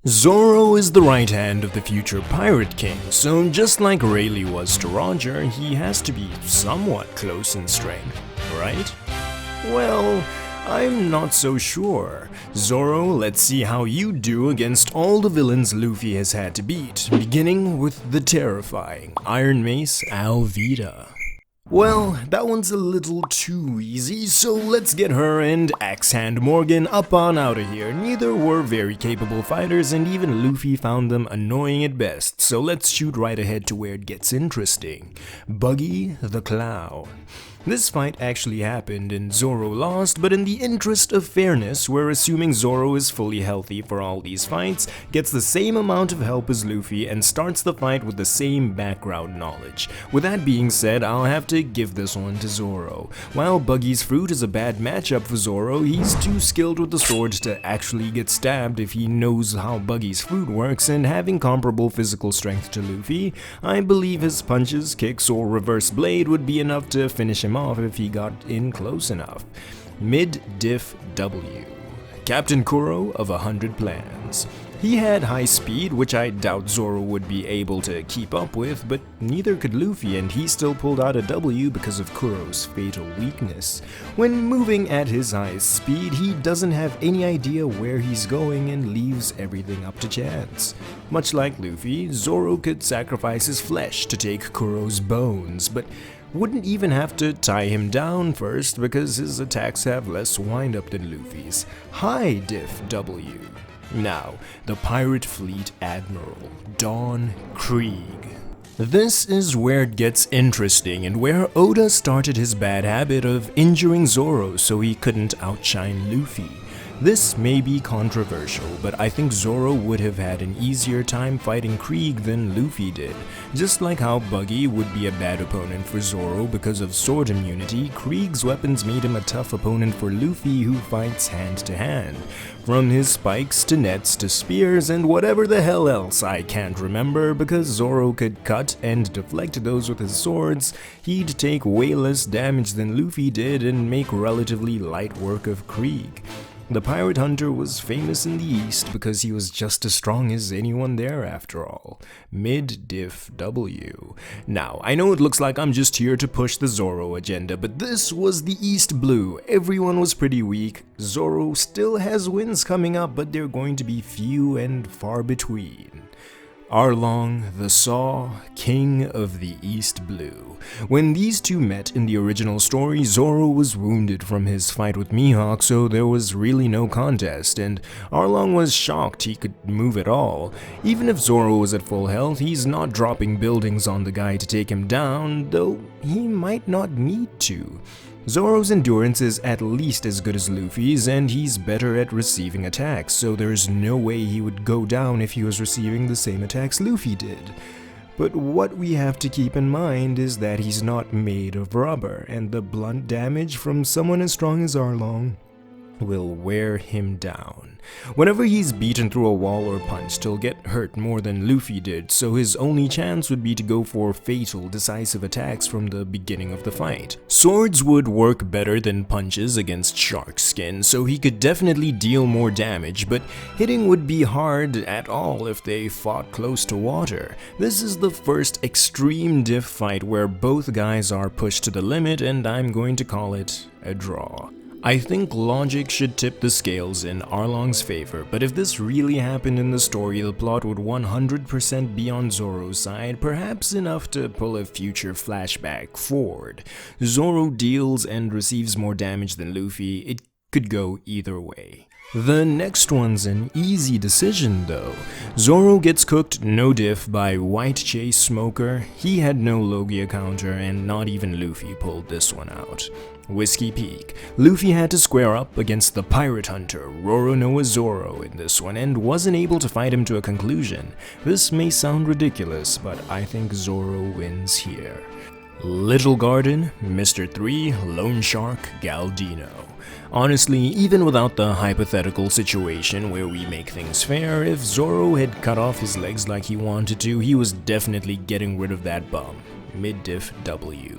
Zoro is the right hand of the future Pirate King, so just like Rayleigh was to Roger, he has to be somewhat close in strength, right? Well, I'm not so sure. Zoro, let's see how you do against all the villains Luffy has had to beat, beginning with the terrifying Iron Mace Alvida. Well, that one's a little too easy, so let's get her and Axe Hand Morgan up on out of here. Neither were very capable fighters, and even Luffy found them annoying at best, so let's shoot right ahead to where it gets interesting. Buggy the Clown. This fight actually happened and Zoro lost, but in the interest of fairness, we're assuming Zoro is fully healthy for all these fights, gets the same amount of help as Luffy, and starts the fight with the same background knowledge. With that being said, I'll have to give this one to Zoro. While Buggy's fruit is a bad matchup for Zoro, he's too skilled with the sword to actually get stabbed if he knows how Buggy's fruit works, and having comparable physical strength to Luffy, I believe his punches, kicks, or reverse blade would be enough to finish him off if he got in close enough. Mid-Diff W. Captain Kuro of 100 Plans. He had high speed, which I doubt Zoro would be able to keep up with, but neither could Luffy, and he still pulled out a W because of Kuro's fatal weakness. When moving at his highest speed, he doesn't have any idea where he's going and leaves everything up to chance. Much like Luffy, Zoro could sacrifice his flesh to take Kuro's bones, but wouldn't even have to tie him down first because his attacks have less wind-up than Luffy's. High Diff W. Now, the Pirate Fleet Admiral, Don Krieg. This is where it gets interesting and where Oda started his bad habit of injuring Zoro so he couldn't outshine Luffy. This may be controversial, but I think Zoro would have had an easier time fighting Krieg than Luffy did. Just like how Buggy would be a bad opponent for Zoro because of sword immunity, Krieg's weapons made him a tough opponent for Luffy, who fights hand to hand. From his spikes to nets to spears and whatever the hell else I can't remember, because Zoro could cut and deflect those with his swords, he'd take way less damage than Luffy did and make relatively light work of Krieg. The Pirate Hunter was famous in the East because he was just as strong as anyone there after all. Mid-Diff W. Now, I know it looks like I'm just here to push the Zoro agenda, but this was the East Blue. Everyone was pretty weak. Zoro still has wins coming up, but they're going to be few and far between. Arlong the Saw, King of the East Blue. When these two met in the original story, Zoro was wounded from his fight with Mihawk, so there was really no contest, and Arlong was shocked he could move at all. Even if Zoro was at full health, he's not dropping buildings on the guy to take him down, though he might not need to. Zoro's endurance is at least as good as Luffy's, and he's better at receiving attacks, so there's no way he would go down if he was receiving the same attacks Luffy did. But what we have to keep in mind is that he's not made of rubber, and the blunt damage from someone as strong as Arlong will wear him down. Whenever he's beaten through a wall or punched, he'll get hurt more than Luffy did, so his only chance would be to go for fatal, decisive attacks from the beginning of the fight. Swords would work better than punches against shark skin, so he could definitely deal more damage, but hitting would be hard at all if they fought close to water. This is the first extreme diff fight where both guys are pushed to the limit, and I'm going to call it a draw. I think logic should tip the scales in Arlong's favor, but if this really happened in the story, the plot would 100% be on Zoro's side, perhaps enough to pull a future flashback forward. Zoro deals and receives more damage than Luffy. It could go either way. The next one's an easy decision though. Zoro gets cooked no diff by White Chase Smoker. He had no Logia counter, and not even Luffy pulled this one out. Whiskey Peak. Luffy had to square up against the Pirate Hunter, Roronoa Zoro, in this one, and wasn't able to fight him to a conclusion. This may sound ridiculous, but I think Zoro wins here. Little Garden, Mr. 3, Lone Shark, Galdino. Honestly, even without the hypothetical situation where we make things fair, if Zoro had cut off his legs like he wanted to, he was definitely getting rid of that bum. Mid-Diff W.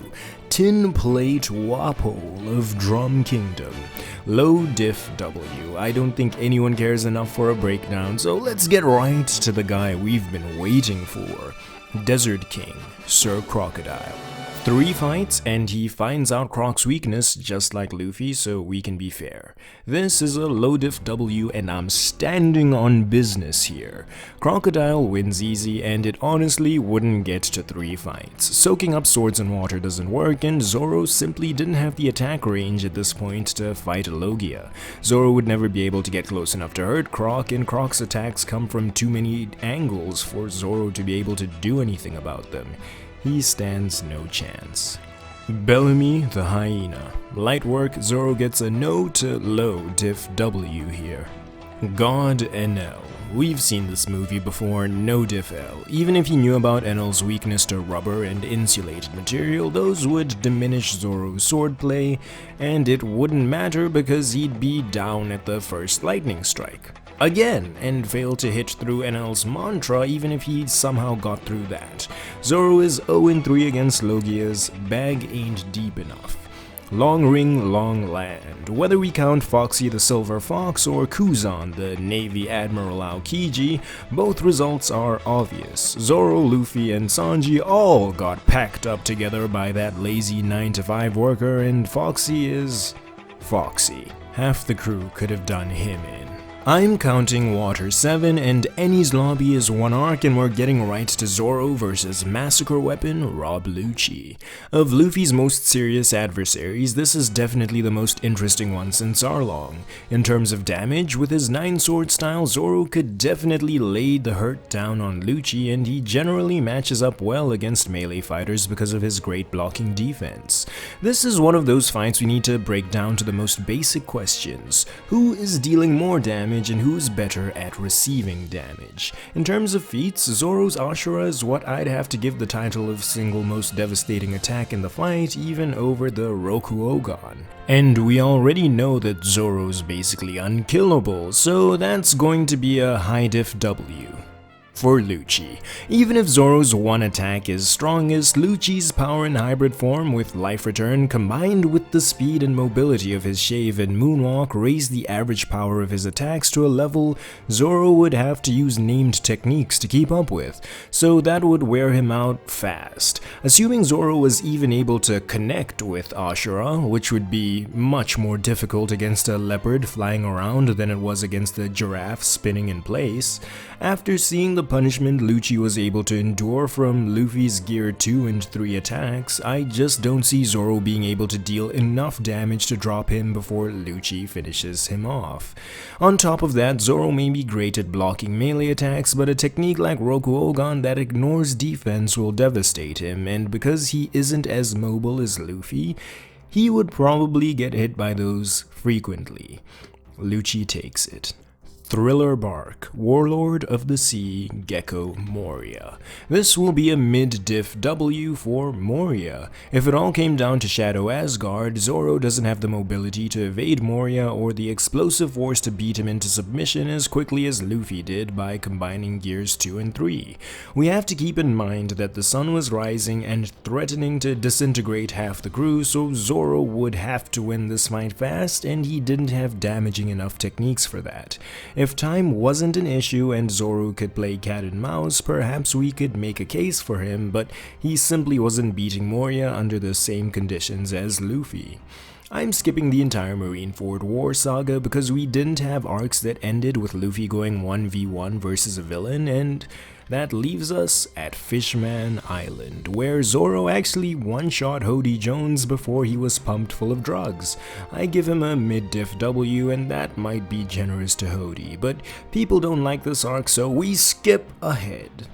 tin plate wapole of Drum Kingdom. Low diff W. I don't think anyone cares enough for a breakdown, so let's get right to the guy we've been waiting for. Desert King, Sir Crocodile. 3 fights and he finds out Croc's weakness just like Luffy, so we can be fair. This is a low diff W and I'm standing on business here. Crocodile wins easy and it honestly wouldn't get to 3 fights. Soaking up swords and water doesn't work and Zoro simply didn't have the attack range at this point to fight Logia. Zoro would never be able to get close enough to hurt Croc, and Croc's attacks come from too many angles for Zoro to be able to do anything about them. He stands no chance. Bellamy the Hyena. Light work, Zoro gets a no to low diff W here. God Enel. We've seen this movie before, no diff L. Even if he knew about Enel's weakness to rubber and insulated material, those would diminish Zoro's swordplay, and it wouldn't matter because he'd be down at the first lightning strike. Again, and failed to hit through Enel's mantra even if he somehow got through that. Zoro is 0-3 against Logia's bag ain't deep enough. Long ring, long land. Whether we count Foxy the Silver Fox or Kuzan the Navy Admiral Aokiji, both results are obvious. Zoro, Luffy, and Sanji all got packed up together by that lazy 9-to-5 worker, and Foxy is Foxy. Half the crew could have done him in. I'm counting Water 7 and Enies Lobby is 1 arc, and we're getting right to Zoro versus Massacre Weapon Rob Lucci. Of Luffy's most serious adversaries, this is definitely the most interesting one since Arlong. In terms of damage, with his 9-sword style, Zoro could definitely lay the hurt down on Lucci, and he generally matches up well against melee fighters because of his great blocking defense. This is one of those fights we need to break down to the most basic questions. Who is dealing more damage and who's better at receiving damage? In terms of feats, Zoro's Ashura is what I'd have to give the title of single most devastating attack in the fight, even over the Rokuogan. And we already know that Zoro's basically unkillable, so that's going to be a high diff W. For Lucci. Even if Zoro's one attack is strongest, Lucci's power in hybrid form with life return combined with the speed and mobility of his shave and moonwalk raise the average power of his attacks to a level Zoro would have to use named techniques to keep up with, so that would wear him out fast. Assuming Zoro was even able to connect with Ashura, which would be much more difficult against a leopard flying around than it was against a giraffe spinning in place, after seeing the punishment Lucci was able to endure from Luffy's Gear 2 and 3 attacks, I just don't see Zoro being able to deal enough damage to drop him before Lucci finishes him off. On top of that, Zoro may be great at blocking melee attacks, but a technique like Rokuogan that ignores defense will devastate him, and because he isn't as mobile as Luffy, he would probably get hit by those frequently. Lucci takes it. Thriller Bark, Warlord of the Sea, Gecko Moria. This will be a mid-diff W for Moria. If it all came down to Shadow Asgard, Zoro doesn't have the mobility to evade Moria or the explosive force to beat him into submission as quickly as Luffy did by combining Gears 2 and 3. We have to keep in mind that the sun was rising and threatening to disintegrate half the crew, so Zoro would have to win this fight fast, and he didn't have damaging enough techniques for that. If time wasn't an issue and Zoro could play cat and mouse, perhaps we could make a case for him, but he simply wasn't beating Moria under the same conditions as Luffy. I'm skipping the entire Marineford War saga because we didn't have arcs that ended with Luffy going 1v1 versus a villain, and that leaves us at Fishman Island, where Zoro actually one-shot Hody Jones before he was pumped full of drugs. I give him a mid-diff W, and that might be generous to Hody, but people don't like this arc, so we skip ahead.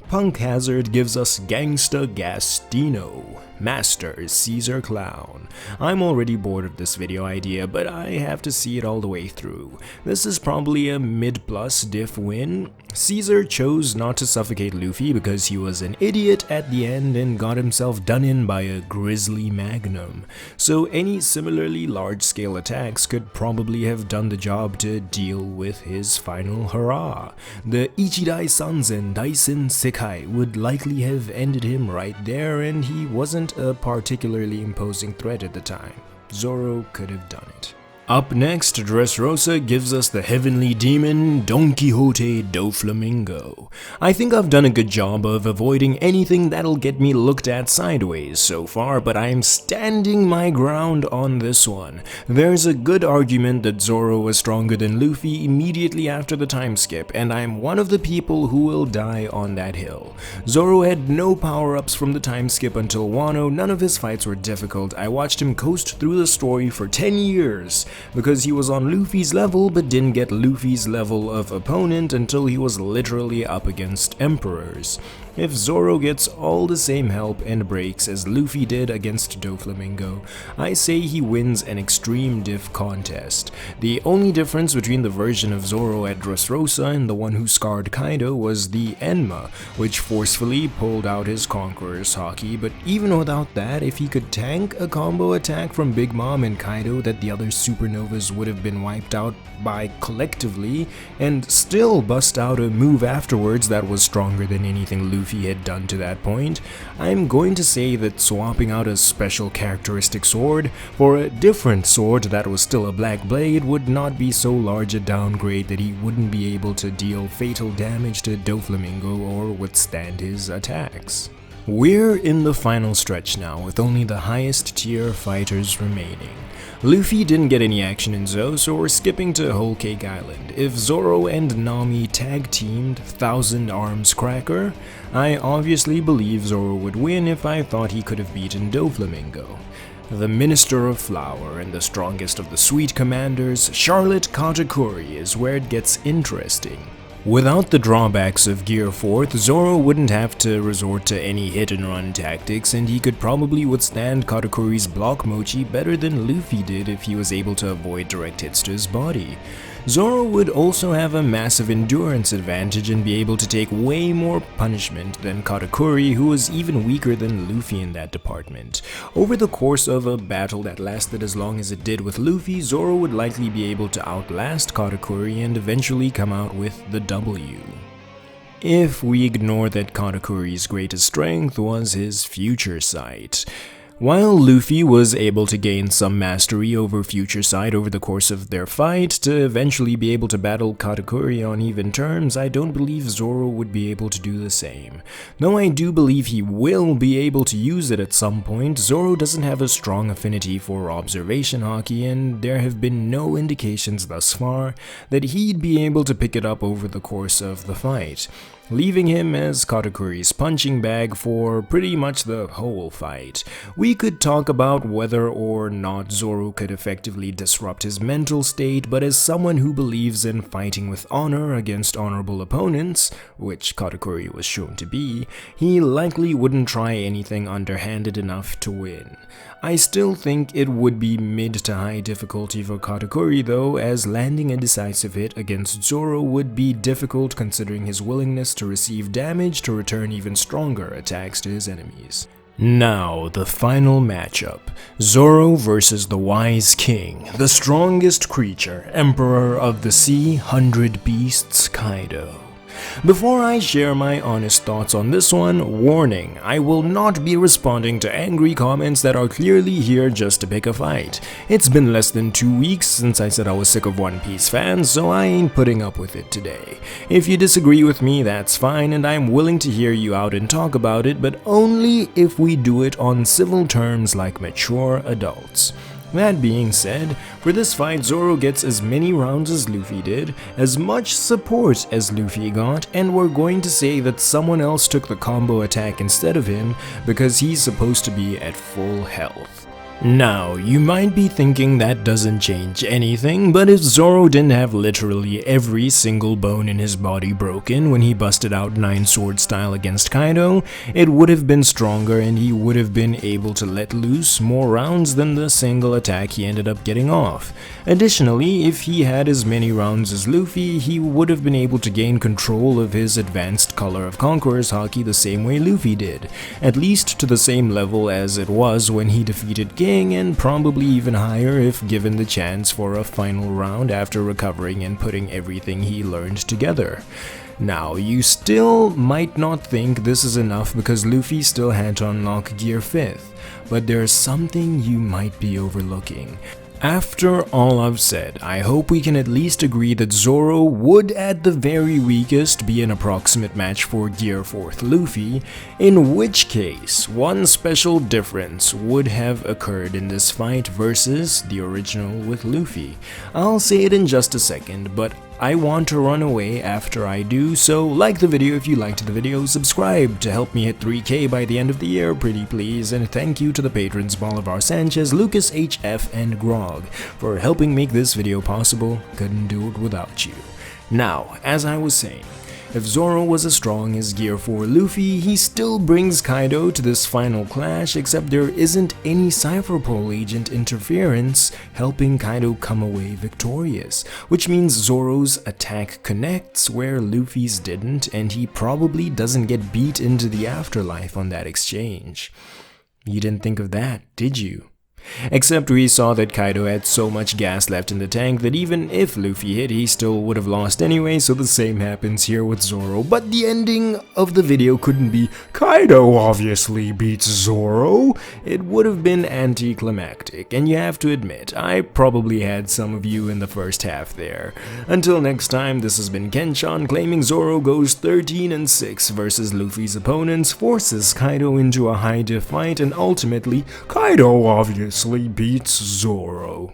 Punk Hazard gives us Gangsta Gastino, Master Caesar Clown. I'm already bored of this video idea, but I have to see it all the way through. This is probably a mid-plus diff win. Caesar chose not to suffocate Luffy because he was an idiot at the end and got himself done in by a grizzly magnum. So any similarly large-scale attacks could probably have done the job to deal with his final hurrah. The Ichidai Sanzen Daisen Sekai kite would likely have ended him right there, and he wasn't a particularly imposing threat at the time. Zoro could have done it. Up next, Dressrosa gives us the heavenly demon, Don Quixote Doflamingo. I think I've done a good job of avoiding anything that'll get me looked at sideways so far, but I'm standing my ground on this one. There's a good argument that Zoro was stronger than Luffy immediately after the time skip, and I'm one of the people who will die on that hill. Zoro had no power-ups from the time skip until Wano. None of his fights were difficult. I watched him coast through the story for 10 years. Because he was on Luffy's level but didn't get Luffy's level of opponent until he was literally up against emperors. If Zoro gets all the same help and breaks as Luffy did against Doflamingo, I say he wins an extreme diff contest. The only difference between the version of Zoro at Dressrosa and the one who scarred Kaido was the Enma, which forcefully pulled out his Conqueror's Haki, but even without that, if he could tank a combo attack from Big Mom and Kaido that the other supernovas would have been wiped out by collectively, and still bust out a move afterwards that was stronger than anything Luffy had done to that point, I'm going to say that swapping out a special characteristic sword for a different sword that was still a black blade would not be so large a downgrade that he wouldn't be able to deal fatal damage to Doflamingo or withstand his attacks. We're in the final stretch now, with only the highest tier fighters remaining. Luffy didn't get any action in Zou, so we're skipping to Whole Cake Island. If Zoro and Nami tag-teamed Thousand Arms Cracker, I obviously believe Zoro would win if I thought he could have beaten Doflamingo. The Minister of Flour and the strongest of the Sweet Commanders, Charlotte Katakuri, is where it gets interesting. Without the drawbacks of Gear 4th, Zoro wouldn't have to resort to any hit-and-run tactics, and he could probably withstand Katakuri's block mochi better than Luffy did if he was able to avoid direct hits to his body. Zoro would also have a massive endurance advantage and be able to take way more punishment than Katakuri, who was even weaker than Luffy in that department. Over the course of a battle that lasted as long as it did with Luffy, Zoro would likely be able to outlast Katakuri and eventually come out with the W. If we ignore that Katakuri's greatest strength was his future sight. While Luffy was able to gain some mastery over Future Sight over the course of their fight to eventually be able to battle Katakuri on even terms, I don't believe Zoro would be able to do the same. Though I do believe he will be able to use it at some point, Zoro doesn't have a strong affinity for Observation Haki, and there have been no indications thus far that he'd be able to pick it up over the course of the fight, leaving him as Katakuri's punching bag for pretty much the whole fight. We could talk about whether or not Zoro could effectively disrupt his mental state, but as someone who believes in fighting with honor against honorable opponents, which Katakuri was shown to be, he likely wouldn't try anything underhanded enough to win. I still think it would be mid to high difficulty for Katakuri though, as landing a decisive hit against Zoro would be difficult considering his willingness to receive damage to return even stronger attacks to his enemies. Now, the final matchup. Zoro versus the Wise King, the strongest creature, Emperor of the Sea, 100 Beasts, Kaido. Before I share my honest thoughts on this one, warning, I will not be responding to angry comments that are clearly here just to pick a fight. It's been less than 2 weeks since I said I was sick of One Piece fans, so I ain't putting up with it today. If you disagree with me, that's fine, and I'm willing to hear you out and talk about it, but only if we do it on civil terms like mature adults. That being said, for this fight Zoro gets as many rounds as Luffy did, as much support as Luffy got, and we're going to say that someone else took the combo attack instead of him because he's supposed to be at full health. Now, you might be thinking that doesn't change anything, but if Zoro didn't have literally every single bone in his body broken when he busted out 9 sword style against Kaido, it would have been stronger and he would have been able to let loose more rounds than the single attack he ended up getting off. Additionally, if he had as many rounds as Luffy, he would have been able to gain control of his advanced Color of Conqueror's Haki the same way Luffy did, at least to the same level as it was when he defeated King, and probably even higher if given the chance for a final round after recovering and putting everything he learned together. Now, you still might not think this is enough because Luffy still had to unlock Gear 5th, but there's something you might be overlooking. After all I've said, I hope we can at least agree that Zoro would at the very weakest be an approximate match for Gear 4th Luffy, in which case one special difference would have occurred in this fight versus the original with Luffy. I'll say it in just a second, but I want to run away after I do, so like the video if you liked the video, subscribe to help me hit 3K by the end of the year, pretty please, and thank you to the patrons Bolivar Sanchez, Lucas HF, and Grog for helping make this video possible. Couldn't do it without you. Now, as I was saying, if Zoro was as strong as Gear 4 Luffy, he still brings Kaido to this final clash, except there isn't any Cypher Pole agent interference helping Kaido come away victorious, which means Zoro's attack connects where Luffy's didn't, and he probably doesn't get beat into the afterlife on that exchange. You didn't think of that, did you? Except we saw that Kaido had so much gas left in the tank that even if Luffy hit, he still would have lost anyway, so the same happens here with Zoro. But the ending of the video couldn't be, Kaido obviously beats Zoro. It would have been anticlimactic, and you have to admit, I probably had some of you in the first half there. Until next time, this has been Kenshan claiming Zoro goes 13-6 versus Luffy's opponents, forces Kaido into a high diff fight, and ultimately, Kaido obviously beats Zoro.